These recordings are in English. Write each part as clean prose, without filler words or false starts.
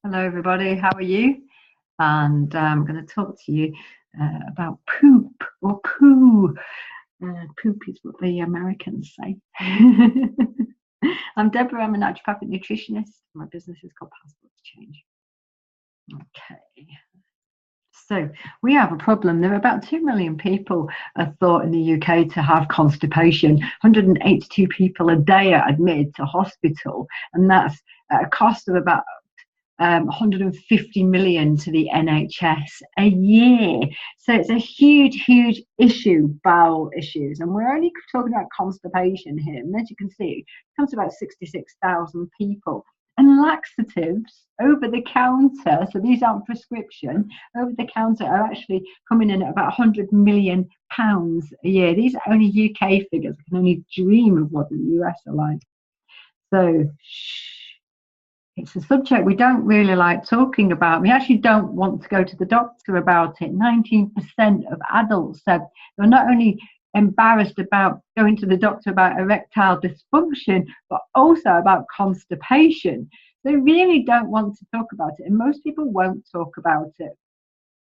Hello, everybody. How are you? And I'm going to talk to you about poop or poo. Poop is what the Americans say. I'm Deborah. I'm a naturopathic nutritionist. My business is called Passport to Change. Okay. So we have a problem. There are about 2 million people are thought in the UK to have constipation. 182 people a day are admitted to hospital, and that's at a cost of about 150 million to the NHS a year. So it's a huge issue, bowel issues. And we're only talking about constipation here. And as you can see, it comes to about 66,000 people. And laxatives over the counter, so these aren't prescription, over the counter are actually coming in at about 100 million pounds a year. These are only UK figures. I can only dream of what the US are like. So, it's a subject we don't really like talking about. We actually don't want to go to the doctor about it. 19% of adults said they're not only embarrassed about going to the doctor about erectile dysfunction, but also about constipation. They really don't want to talk about it, and most people won't talk about it.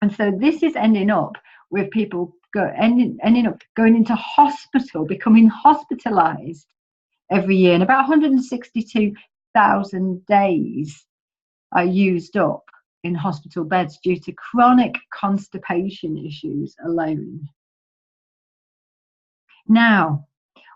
And so this is ending up with people ending up going into hospital, becoming hospitalized every year, and about 162,000 days are used up in hospital beds due to chronic constipation issues alone. Now,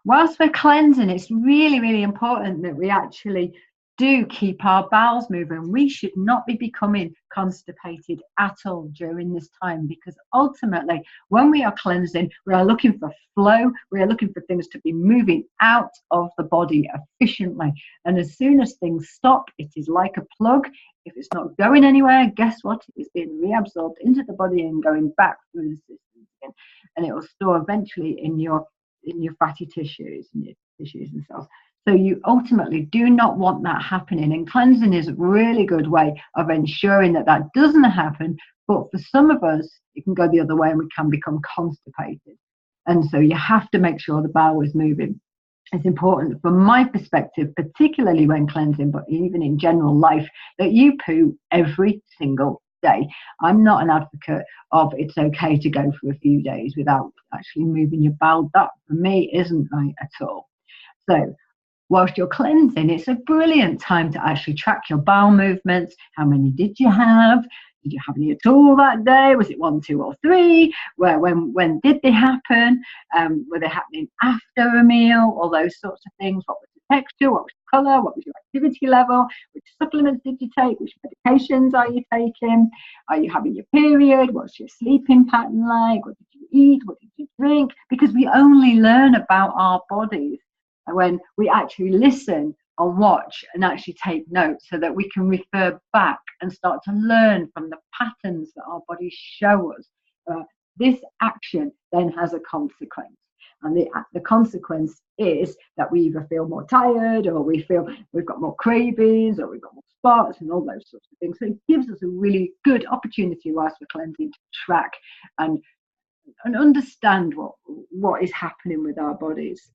whilst we're cleansing, it's really important that we actually do keep our bowels moving. We should not be becoming constipated at all during this time, because ultimately when we are cleansing, we are looking for flow. We are looking for things to be moving out of the body efficiently. And as soon as things stop, it is like a plug. If it's not going anywhere, guess what? It's being reabsorbed into the body and going back through the system again. And it will store eventually in your fatty tissues and your tissues and cells. So you ultimately do not want that happening, and cleansing is a really good way of ensuring that that doesn't happen. But for some of us, it can go the other way and we can become constipated. And so you have to make sure the bowel is moving. It's important from my perspective, particularly when cleansing, but even in general life, that you poo every single day. I'm not an advocate of it's okay to go for a few days without actually moving your bowel. That for me isn't right at all. So whilst you're cleansing, it's a brilliant time to actually track your bowel movements. How many did you have? Did you have any at all that day? Was it 1, 2, or 3? When did they happen? Were they happening after a meal? All those sorts of things. What was the texture? What was the colour? What was your activity level? Which supplements did you take? Which medications are you taking? Are you having your period? What's your sleeping pattern like? What did you eat? What did you drink? Because we only learn about our bodies when we actually listen and watch and actually take notes, so that we can refer back and start to learn from the patterns that our bodies show us. This action then has a consequence, and the consequence is that we either feel more tired, or we feel we've got more cravings, or we've got more spots, and all those sorts of things. So it gives us a really good opportunity whilst we're cleansing to track and understand what is happening with our bodies.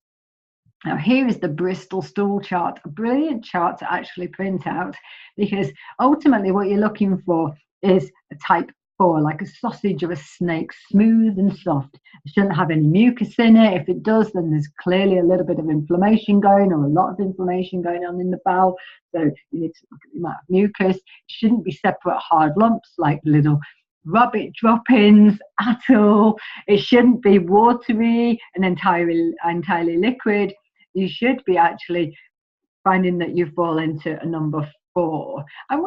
Now, here is the Bristol stool chart, a brilliant chart to actually print out, because ultimately what you're looking for is a type 4, like a sausage or a snake, smooth and soft. It shouldn't have any mucus in it. If it does, then there's clearly a little bit of inflammation going, or a lot of inflammation going on in the bowel. So you need to look at the amount of mucus. It shouldn't be separate hard lumps like little rabbit droppings at all. It shouldn't be watery and entirely liquid. You should be actually finding that you fall into a number 4, and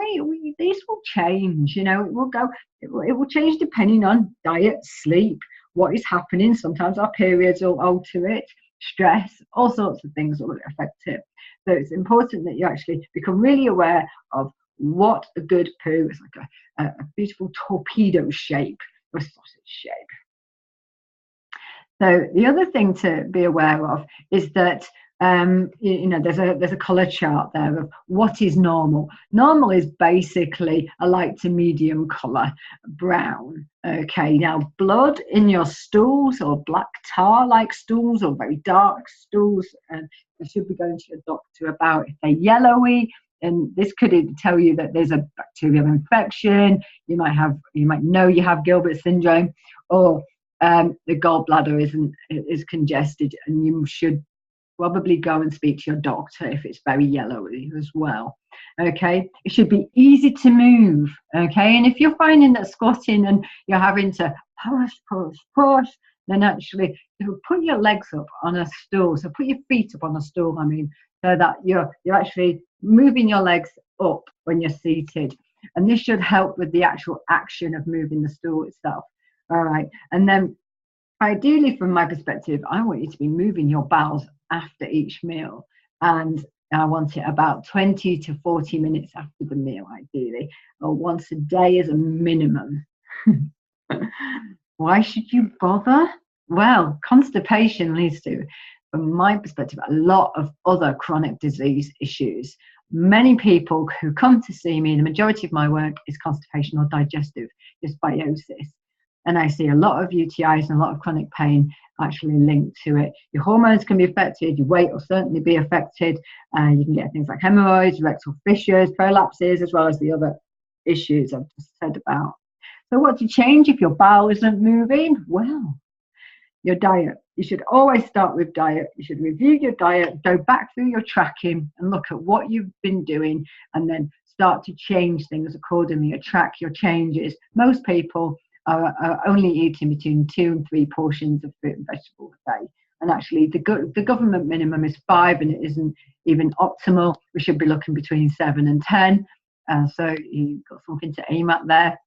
these will change. It will change depending on diet, sleep, what is happening. Sometimes our periods will alter it, stress, all sorts of things will affect it. So it's important that you actually become really aware of what a good poo is, like a beautiful torpedo shape or a sausage shape. So the other thing to be aware of is that there's a colour chart there of what is normal. Normal is basically a light to medium colour, brown. Okay, now blood in your stools, or black tar-like stools, or very dark stools, you should be going to your doctor about. If they're yellowy, and this could tell you that there's a bacterial infection. You might know you have Gilbert syndrome, or the gallbladder is congested, and you should probably go and speak to your doctor if it's very yellowy as well. Okay, it should be easy to move. Okay, and if you're finding that squatting and you're having to push, then actually put your legs up on a stool. So put your feet up on a stool, so that you're actually moving your legs up when you're seated. And this should help with the actual action of moving the stool itself. All right, and then ideally, from my perspective, I want you to be moving your bowels after each meal, and I want it about 20 to 40 minutes after the meal, ideally, or once a day as a minimum. Why should you bother? Well, constipation leads to, from my perspective, a lot of other chronic disease issues. Many people who come to see me, the majority of my work is constipation or digestive dysbiosis. And I see a lot of UTIs and a lot of chronic pain actually linked to it. Your hormones can be affected, your weight will certainly be affected. You can get things like hemorrhoids, rectal fissures, prolapses, as well as the other issues I've just said about. So what to change if your bowel isn't moving? Well, your diet. You should always start with diet. You should review your diet, go back through your tracking and look at what you've been doing, and then start to change things accordingly, or track your changes. Most people are only eating between 2 and 3 portions of fruit and vegetables a day. And actually the government minimum is 5, and it isn't even optimal. We should be looking between 7 and 10. So you've got something to aim at there.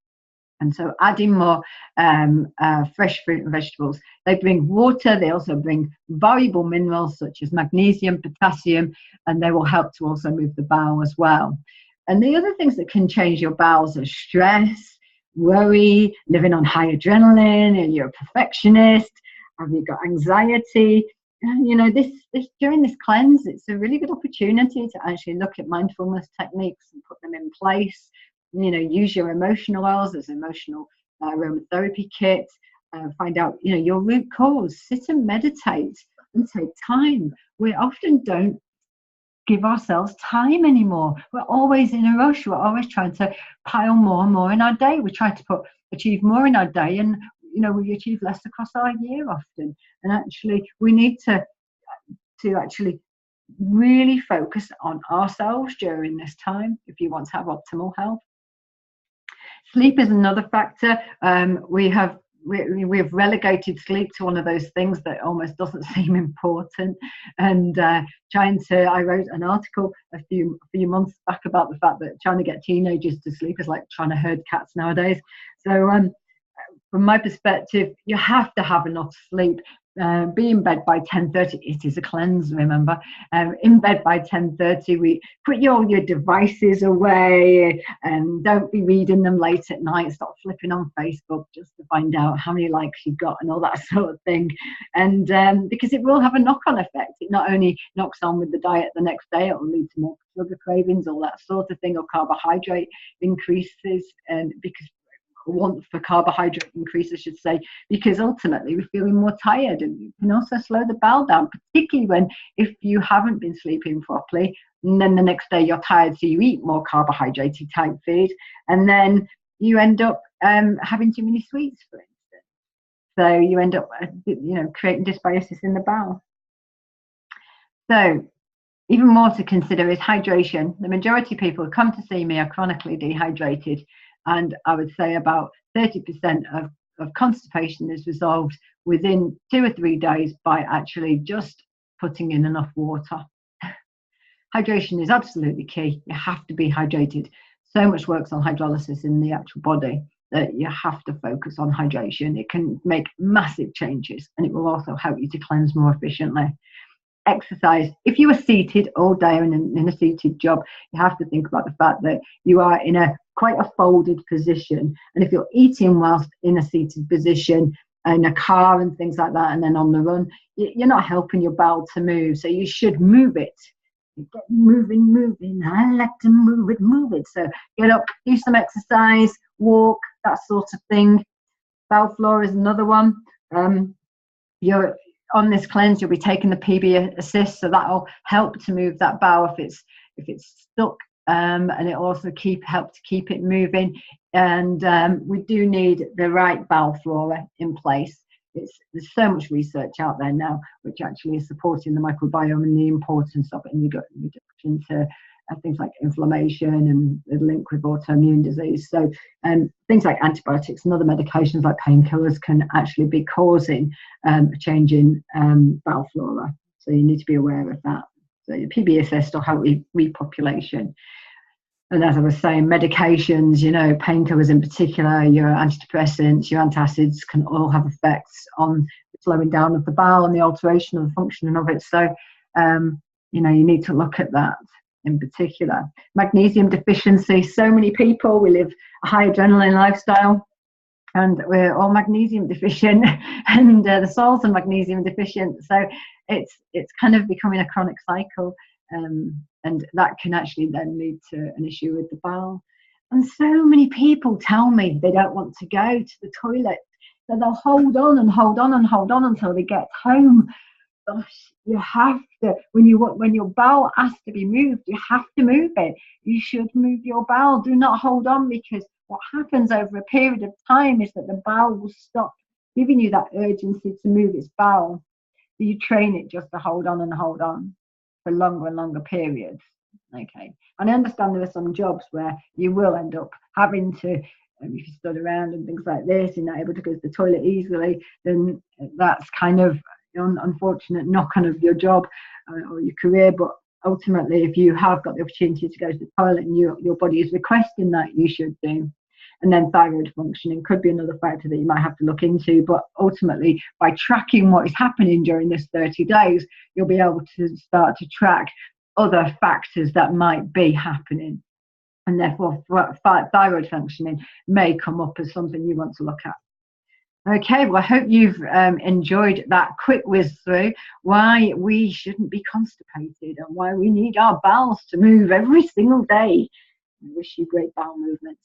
And so adding more fresh fruit and vegetables. They bring water, they also bring valuable minerals such as magnesium, potassium, and they will help to also move the bowel as well. And the other things that can change your bowels are stress, worry, living on high adrenaline, and you're a perfectionist. Have you got anxiety? This during this cleanse, it's a really good opportunity to actually look at mindfulness techniques and put them in place. Use your emotional oils as emotional aromatherapy kit. Find out, your root cause. Sit and meditate and take time. We often don't give ourselves time anymore. We're always in a rush. We're always trying to pile more and more in our day. We try to achieve more in our day, and we achieve less across our year often. And actually, we need to actually really focus on ourselves during this time if you want to have optimal health. Sleep is another factor. We've relegated sleep to one of those things that almost doesn't seem important. And I wrote an article a few months back about the fact that trying to get teenagers to sleep is like trying to herd cats nowadays. So from my perspective, you have to have enough sleep. Be in bed by 10:30. It is a cleanse, remember. In bed by 10:30. We put all your devices away, and don't be reading them late at night. Stop flipping on Facebook just to find out how many likes you got and all that sort of thing. And because it will have a knock-on effect. It not only knocks on with the diet the next day, it will lead to more sugar cravings, all that sort of thing, or carbohydrate increases, and because want for carbohydrate increase, I should say, because ultimately we're feeling more tired, and you can also slow the bowel down, particularly if you haven't been sleeping properly, and then the next day you're tired, so you eat more carbohydrate type food, and then you end up having too many sweets, for instance. So you end up creating dysbiosis in the bowel. So even more to consider is hydration. The majority of people who come to see me are chronically dehydrated. And I would say about 30% of constipation is resolved within 2 or 3 days by actually just putting in enough water. Hydration is absolutely key. You have to be hydrated. So much works on hydrolysis in the actual body that you have to focus on hydration. It can make massive changes, and it will also help you to cleanse more efficiently. Exercise. If you are seated all day in a seated job, you have to think about the fact that you are in quite a folded position, and if you're eating whilst in a seated position in a car and things like that, and then on the run, you're not helping your bowel to move. So you should move it. Get moving. I like to move it. So get up, do some exercise, walk, that sort of thing. Bowel flora is another one. You're on this cleanse, you'll be taking the PB assist, so that'll help to move that bowel if it's stuck and it also helps to keep it moving. And we do need the right bowel flora in place. There's so much research out there now which actually is supporting the microbiome and the importance of it in reduction to things like inflammation and the link with autoimmune disease. So things like antibiotics and other medications like painkillers can actually be causing a change in bowel flora. So you need to be aware of that. So your PB assist or help repopulation. And as I was saying, medications, you know, painkillers in particular, your antidepressants, your antacids can all have effects on the slowing down of the bowel and the alteration of the functioning of it. So, you know, you need to look at that in particular. Magnesium deficiency. So many people, we live a high adrenaline lifestyle and we're all magnesium deficient and the soils are magnesium deficient. So it's kind of becoming a chronic cycle. And that can actually then lead to an issue with the bowel. And so many people tell me they don't want to go to the toilet, that they'll hold on and hold on and hold on until they get home. Gosh, you have to, when your bowel has to be moved, you have to move it. You should move your bowel. Do not hold on, because what happens over a period of time is that the bowel will stop giving you that urgency to move its bowel. So you train it just to hold on and hold on for longer and longer periods. Okay, and I understand there are some jobs where you will end up having to, if you stood around and things like this, you're not able to go to the toilet easily, then that's kind of an unfortunate knock-on of your job or your career. But ultimately, if you have got the opportunity to go to the toilet and your body is requesting that, you should do. And then thyroid functioning could be another factor that you might have to look into. But ultimately, by tracking what is happening during this 30 days, you'll be able to start to track other factors that might be happening. And therefore, thyroid functioning may come up as something you want to look at. Okay, well, I hope you've enjoyed that quick whiz through why we shouldn't be constipated and why we need our bowels to move every single day. I wish you great bowel movements.